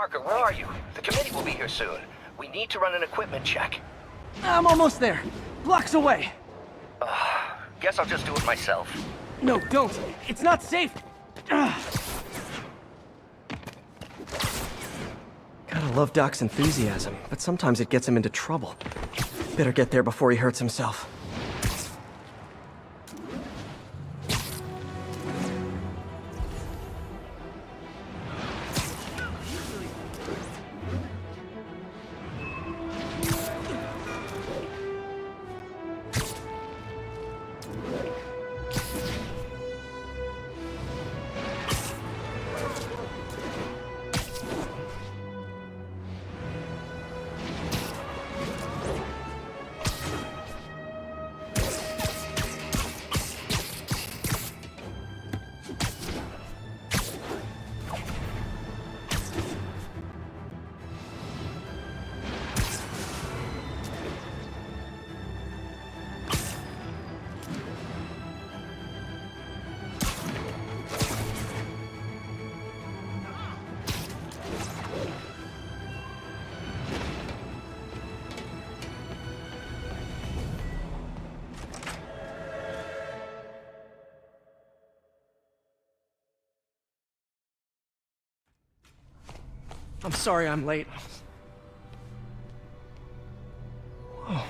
Parker, where are you? The committee will be here soon. We need to run an equipment check. I'm almost there. Blocks away. Guess I'll just do it myself. No, don't. It's not safe. Gotta love Doc's enthusiasm, but sometimes it gets him into trouble. Better get there before he hurts himself. I'm sorry I'm late. Whoa.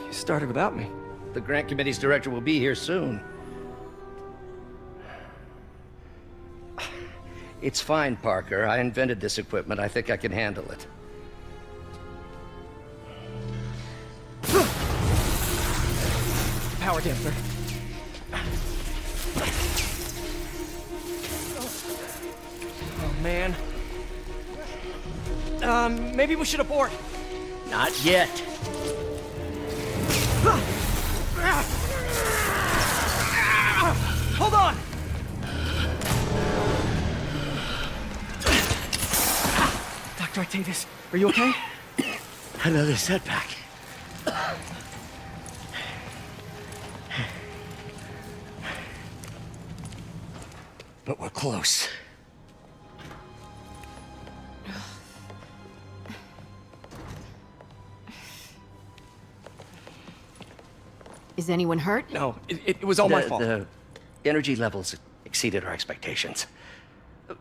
You started without me. The grant committee's director will be here soon. It's fine, Parker. I invented this equipment. I think I can handle it. Power damper. Oh, man. Maybe we should abort. Not yet. Hold on! Dr. Octavius, are you okay? Another setback. But we're close. Is anyone hurt? No, it was all my fault. The energy levels exceeded our expectations.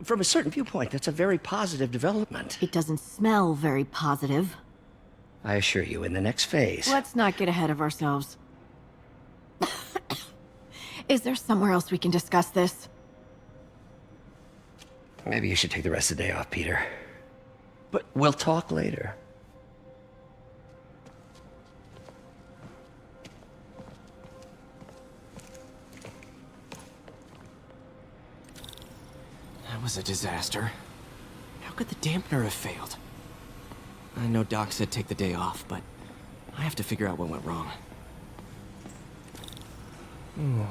From a certain viewpoint, that's a very positive development. It doesn't smell very positive. I assure you, in the next phase... Let's not get ahead of ourselves. Is there somewhere else we can discuss this? Maybe you should take the rest of the day off, Peter. But we'll talk later. that was a disaster. How could the dampener have failed? I know Doc said take the day off, but I have to figure out what went wrong. Ooh,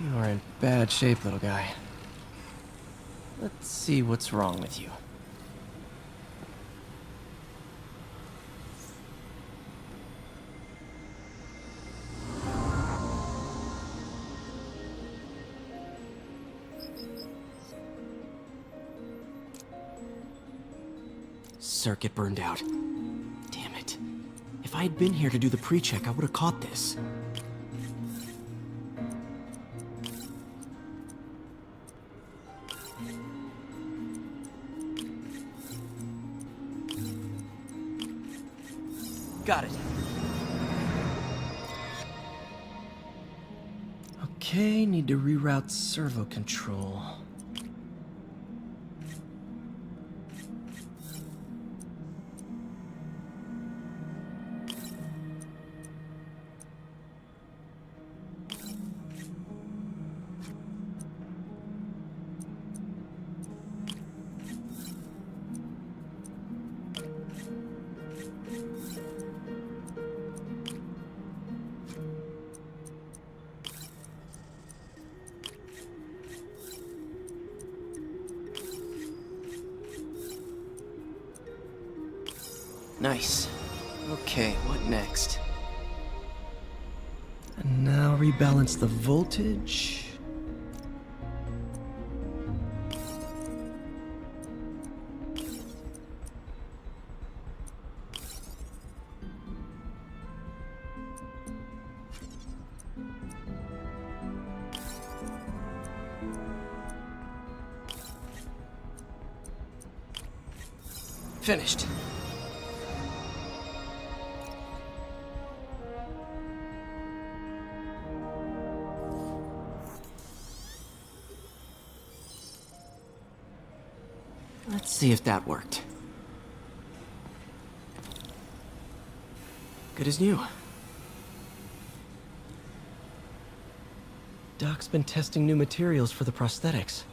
you are in bad shape, little guy. Let's see what's wrong with you. Circuit burned out. Damn it. If I had been here to do the pre-check, I would have caught this. Got it. Okay, need to reroute servo control. Nice. Okay, what next? Now rebalance the voltage. Finished. Let's see if that worked. Good as new. Doc's been testing new materials for the prosthetics.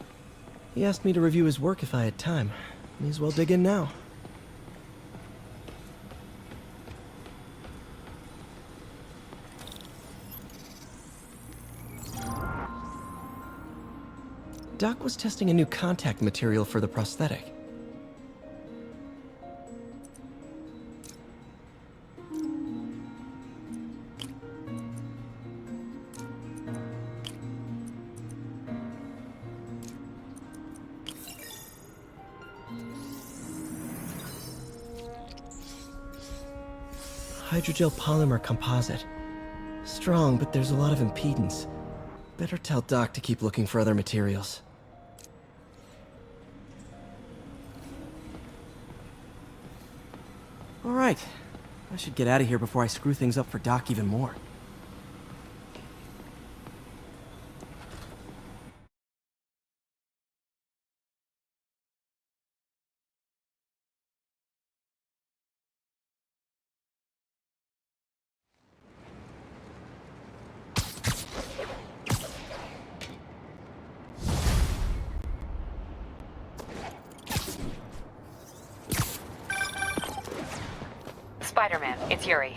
He asked me to review his work if I had time. May as well dig in now. Doc was testing a new contact material for the prosthetic. Hydrogel polymer composite. Strong, but there's a lot of impedance. Better tell Doc to keep looking for other materials. All right. I should get out of here before I screw things up for Doc even more. Spider-Man, it's Yuri.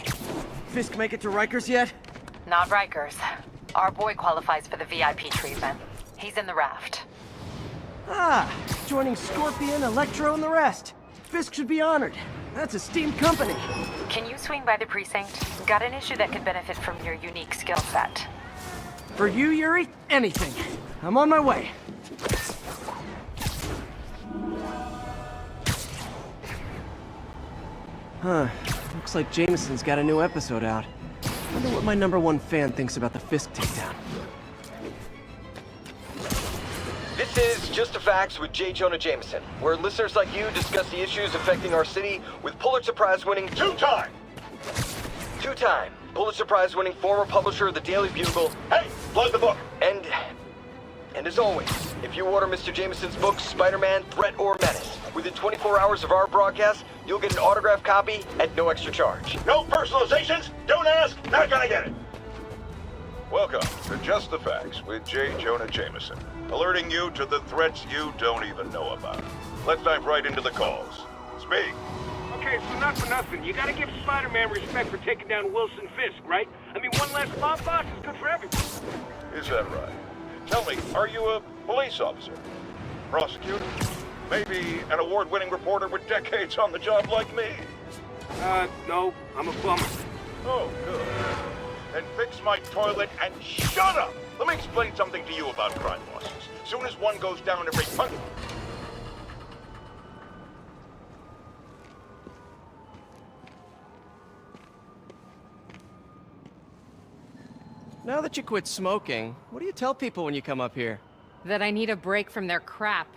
Fisk make it to Rikers yet? Not Rikers. Our boy qualifies for the VIP treatment. He's in the raft. Ah, joining Scorpion, Electro, and the rest. Fisk should be honored. That's a steamed company. Can you swing by the precinct? Got an issue that could benefit from your unique skill set. For you, Yuri, anything. I'm on my way. Huh. Looks like Jameson's got a new episode out. Wonder what my #1 fan thinks about the Fisk takedown. This is Just the Facts with J. Jonah Jameson, where listeners like you discuss the issues affecting our city with Pulitzer Prize-winning two-time Pulitzer Prize-winning former publisher of the Daily Bugle. Hey, plug the book. And as always, if you order Mr. Jameson's book, Spider-Man, Threat or Menace, within 24 hours of our broadcast, you'll get an autographed copy at no extra charge. No personalizations, don't ask, not gonna get it. Welcome to Just the Facts with J. Jonah Jameson, alerting you to the threats you don't even know about. Let's dive right into the calls. Speak. Okay, so not for nothing. You gotta give Spider-Man respect for taking down Wilson Fisk, right? I mean, one less mob boss is good for everyone. Is that right? Tell me, are you a police officer? Prosecutor? Maybe an award-winning reporter with decades on the job like me? No, I'm a plumber. Oh, good. Then fix my toilet and shut up! Let me explain something to you about crime bosses. Soon as one goes down, every month. Now that you quit smoking, what do you tell people when you come up here? That I need a break from their crap.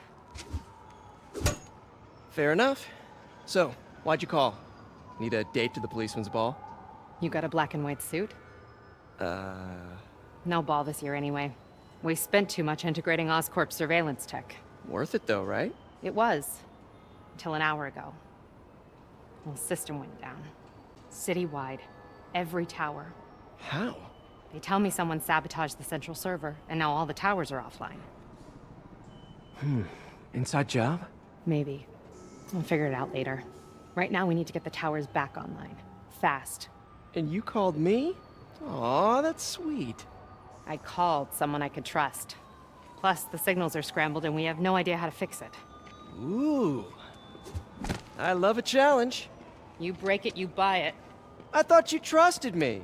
Fair enough. So, why'd you call? Need a date to the policeman's ball? You got a black and white suit? No ball this year anyway. We spent too much integrating Oscorp surveillance tech. Worth it though, right? It was. Until an hour ago. The system went down. Citywide. Every tower. How? They tell me someone sabotaged the central server, and now all the towers are offline. Inside job? Maybe. We'll figure it out later. Right now, we need to get the towers back online. Fast. And you called me? Aw, that's sweet. I called someone I could trust. Plus, the signals are scrambled and we have no idea how to fix it. Ooh. I love a challenge. You break it, you buy it. I thought you trusted me.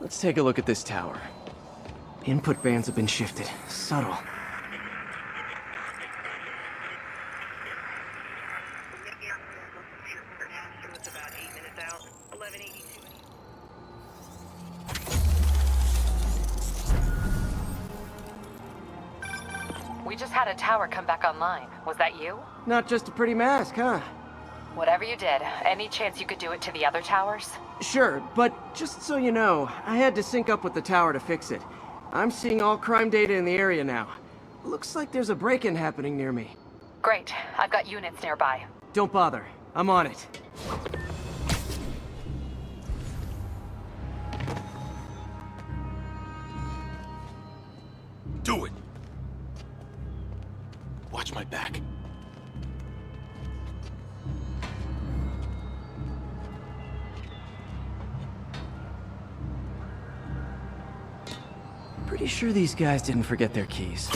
Let's take a look at this tower. Input bands have been shifted. Subtle. We just had a tower come back online. Was that you? Not just a pretty mask, huh? Whatever you did, any chance you could do it to the other towers? Sure, but just so you know, I had to sync up with the tower to fix it. I'm seeing all crime data in the area now. Looks like there's a break-in happening near me. Great. I've got units nearby. Don't bother. I'm on it. Do it! Watch my back. Pretty sure these guys didn't forget their keys.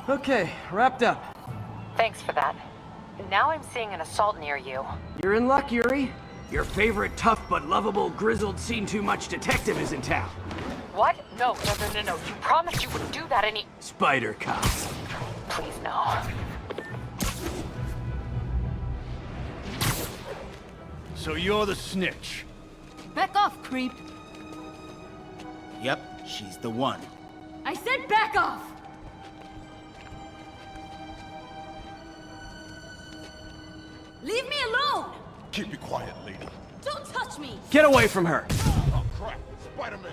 Okay, wrapped up. Thanks for that. Now I'm seeing an assault near you. You're in luck, Yuri. Your favorite tough but lovable, grizzled, seen-too-much detective is in town. What? No. You promised you wouldn't do that any— Spider Cop. Please, no. So you're the snitch? Back off, creep. Yep, she's the one. I said back off! Leave me alone! Keep it quiet, lady. Don't touch me! Get away from her! Oh, crap. Spider-Man.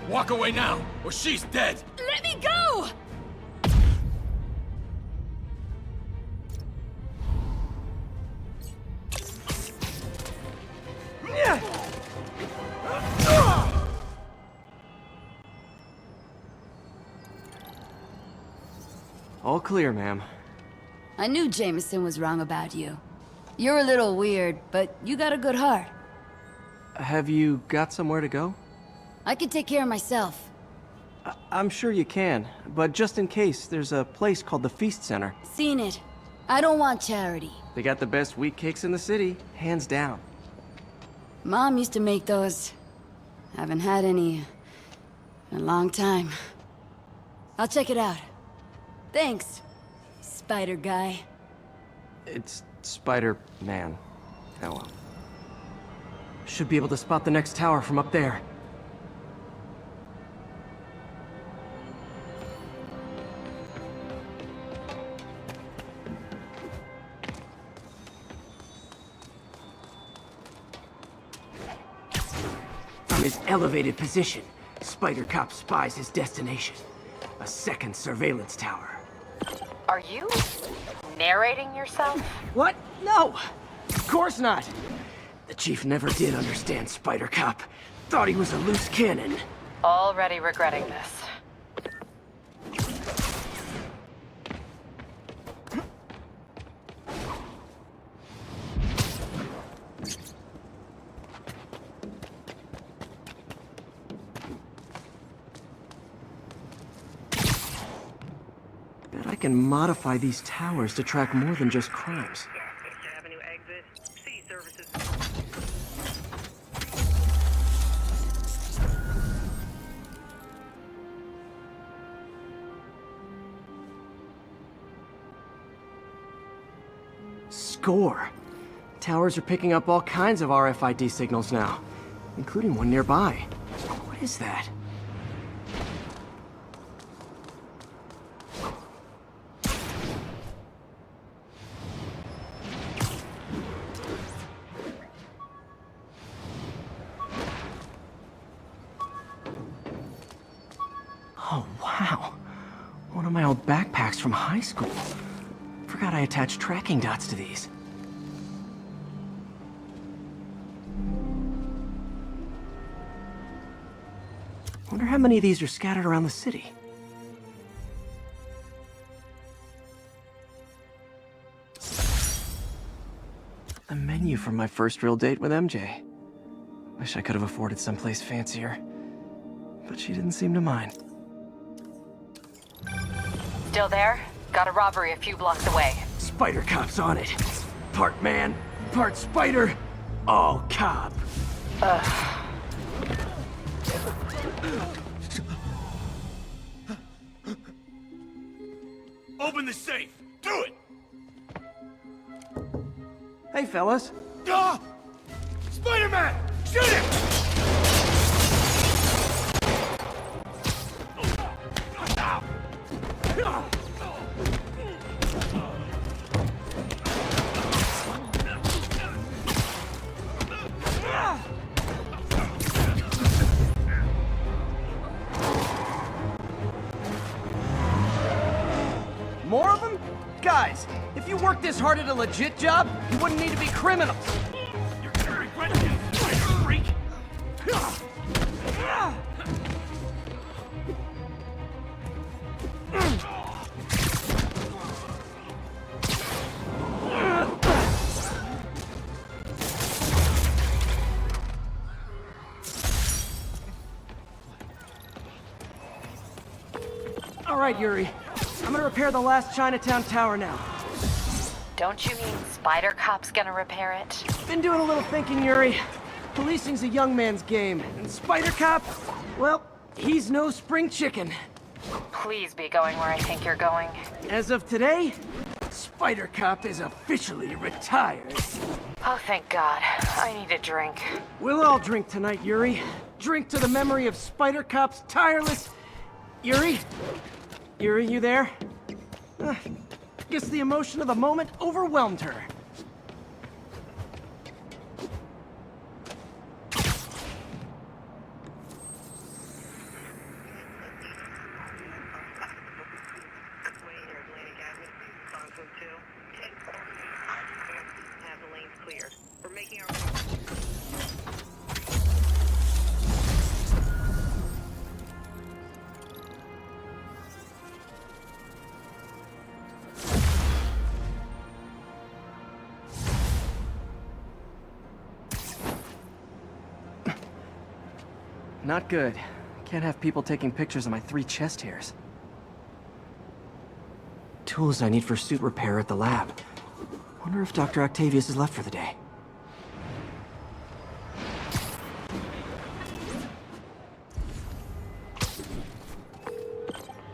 Walk away now, or she's dead! Let me go! All clear, ma'am. I knew Jameson was wrong about you. You're a little weird, but you got a good heart. Have you got somewhere to go? I can take care of myself. I'm sure you can, but just in case, there's a place called the Feast Center. Seen it. I don't want charity. They got the best wheat cakes in the city, hands down. Mom used to make those. Haven't had any in a long time. I'll check it out. Thanks, Spider Guy. It's Spider-Man. Oh well. Should be able to spot the next tower from up there. From his elevated position, Spider Cop spies his destination. A second surveillance tower. Are you narrating yourself? What? No! Of course not! The chief never did understand Spider Cop. Thought he was a loose cannon. Already regretting this. I can modify these towers to track more than just crimes. Avenue exit. C services. Score. Towers are picking up all kinds of RFID signals now, including one nearby. What is that? Oh, wow. One of my old backpacks from high school. Forgot I attached tracking dots to these. Wonder how many of these are scattered around the city. The menu from my first real date with MJ. Wish I could have afforded someplace fancier. But she didn't seem to mind. Still there? Got a robbery a few blocks away. Spider Cop's on it. Part man, part spider, all cop. Open the safe! Do it! Hey, fellas. Ah! Spider-Man! Shoot him! More of them? Guys, if you worked this hard at a legit job, you wouldn't need to be criminals. You're gonna regret this, spider freak! All right, Yuri. I'm gonna repair the last Chinatown tower now. Don't you mean Spider Cop's gonna repair it? Been doing a little thinking, Yuri. Policing's a young man's game, and Spider Cop, well, he's no spring chicken. Please be going where I think you're going. As of today, Spider Cop is officially retired. Oh, thank God. I need a drink. We'll all drink tonight, Yuri. Drink to the memory of Spider Cop's tireless... Yuri? Yuri, you there? Guess the emotion of the moment overwhelmed her. Have the lanes cleared. We're making our... Not good. Can't have people taking pictures of my 3 chest hairs. Tools I need for suit repair at the lab. Wonder if Dr. Octavius is left for the day.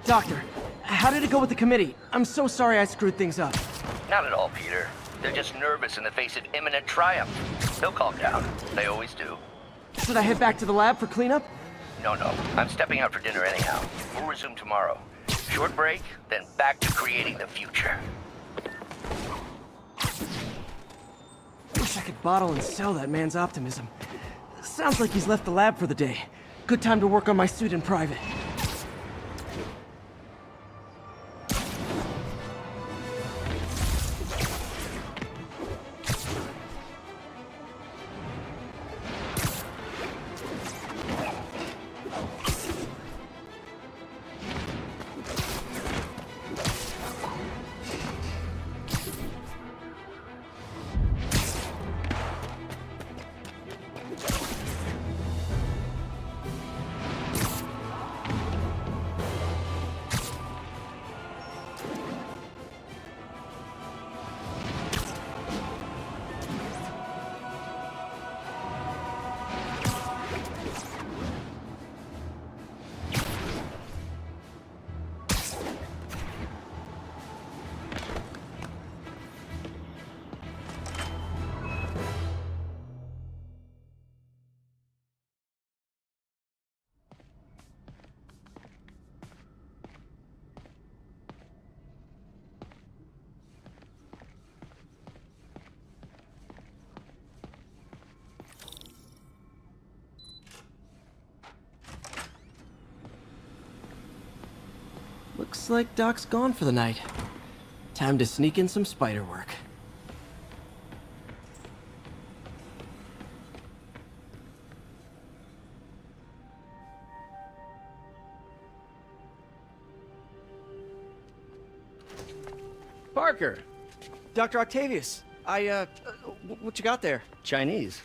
Doctor, how did it go with the committee? I'm so sorry I screwed things up. Not at all, Peter. They're just nervous in the face of imminent triumph. They'll calm down. They always do. Should I head back to the lab for cleanup? No. I'm stepping out for dinner anyhow. We'll resume tomorrow. Short break, then back to creating the future. Wish I could bottle and sell that man's optimism. Sounds like he's left the lab for the day. Good time to work on my suit in private. Looks like Doc's gone for the night. Time to sneak in some spider work. Parker! Dr. Octavius, what you got there? Chinese.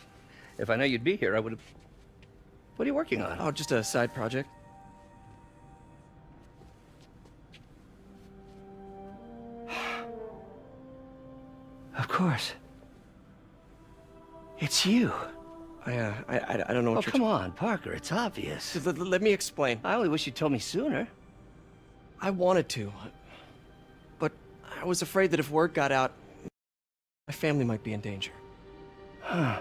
If I know you'd be here, I would have... What are you working on? Oh, just a side project. Of course. It's you. I don't know what Oh, you're... come on, Parker. It's obvious. Let me explain. I only wish you told me sooner. I wanted to, but I was afraid that if word got out, my family might be in danger. Huh.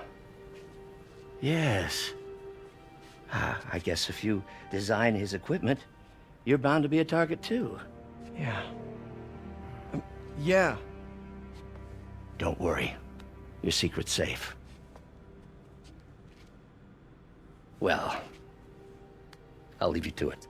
Yes. I guess if you design his equipment, you're bound to be a target too. Yeah. Yeah. Don't worry. Your secret's safe. Well, I'll leave you to it.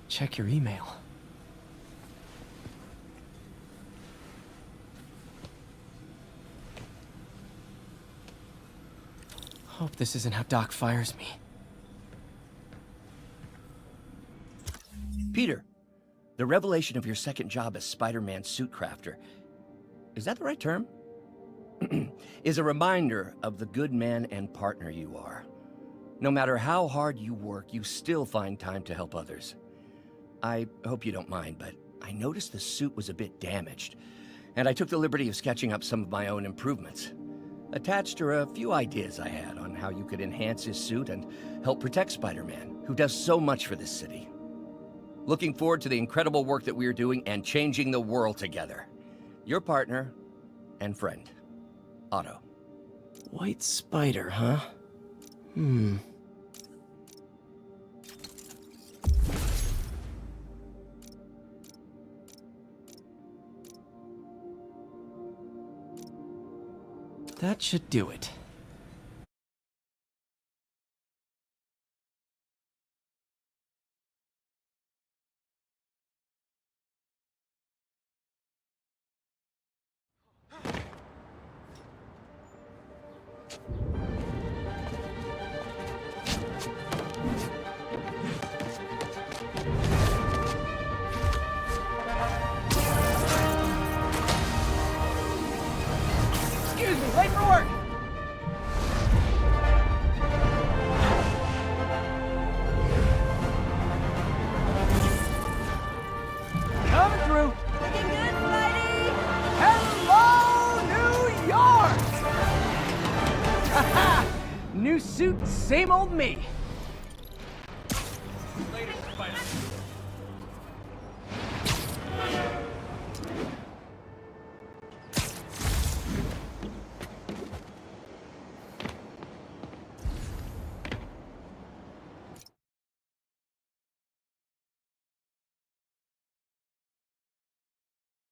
Check your email. Hope this isn't how Doc fires me. Peter, the revelation of your second job as Spider-Man suit crafter, is that the right term? Is a reminder of the good man and partner you are. No matter how hard you work, you still find time to help others. I hope you don't mind, but I noticed the suit was a bit damaged, and I took the liberty of sketching up some of my own improvements. Attached are a few ideas I had on how you could enhance his suit and help protect Spider-Man, who does so much for this city. Looking forward to the incredible work that we are doing and changing the world together. Your partner and friend, Otto. White spider, huh? That should do it. Excuse me, late for work! Coming through! Looking good, Spidey! Hello, New York! Haha! New suit, same old me.